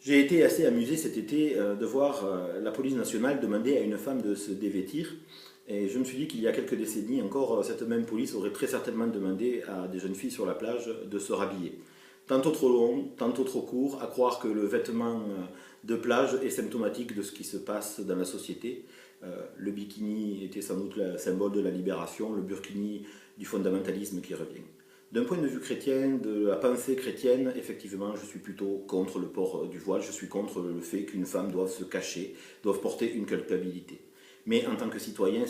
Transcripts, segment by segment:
J'ai été assez amusé cet été de voir la police nationale demander à une femme de se dévêtir. Et je me suis dit qu'il y a quelques décennies encore, cette même police aurait très certainement demandé à des jeunes filles sur la plage de se rhabiller. Tantôt trop long, tantôt trop court, à croire que le vêtement de plage est symptomatique de ce qui se passe dans la société. Le bikini était sans doute le symbole de la libération, le burkini du fondamentalisme qui revient. D'un point de vue chrétien, de la pensée chrétienne, effectivement, je suis plutôt contre le port du voile, je suis contre le fait qu'une femme doive se cacher, doive porter une culpabilité. Mais en tant que citoyen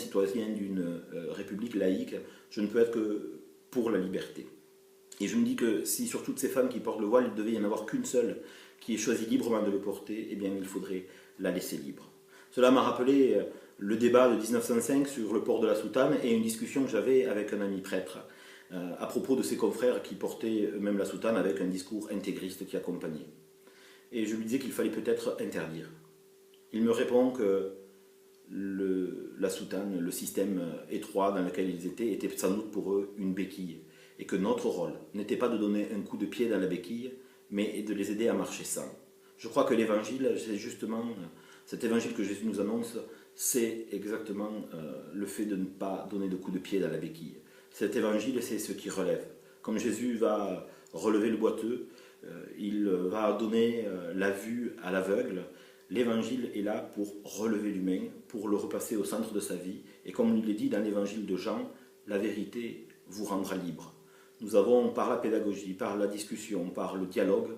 d'une république laïque, je ne peux être que pour la liberté. Et je me dis que si sur toutes ces femmes qui portent le voile, il devait y en avoir qu'une seule qui ait choisi librement de le porter, eh bien il faudrait la laisser libre. Cela m'a rappelé le débat de 1905 sur le port de la soutane et une discussion que j'avais avec un ami prêtre à propos de ses confrères qui portaient eux-mêmes la soutane avec un discours intégriste qui accompagnait. Et je lui disais qu'il fallait peut-être interdire. Il me répond que la soutane, le système étroit dans lequel ils étaient, était sans doute pour eux une béquille. Et que notre rôle n'était pas de donner un coup de pied dans la béquille, mais de les aider à marcher sans. Je crois que l'évangile, c'est justement cet évangile que Jésus nous annonce, c'est exactement le fait de ne pas donner de coup de pied dans la béquille. Cet évangile, c'est ce qui relève. Comme Jésus va relever le boiteux, il va donner la vue à l'aveugle. L'évangile est là pour relever l'humain, pour le repasser au centre de sa vie. Et comme il est dit dans l'évangile de Jean, la vérité vous rendra libre. Nous avons, par la pédagogie, par la discussion, par le dialogue,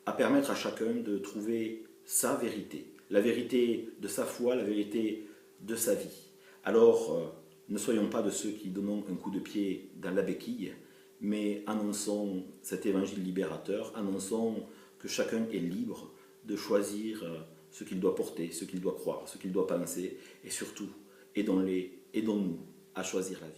à permettre à chacun de trouver sa vérité. La vérité de sa foi, la vérité de sa vie. Alors, ne soyons pas de ceux qui donnons un coup de pied dans la béquille, mais annonçons cet évangile libérateur, annonçons que chacun est libre de choisir ce qu'il doit porter, ce qu'il doit croire, ce qu'il doit penser, et surtout, aidons-nous à choisir la vie.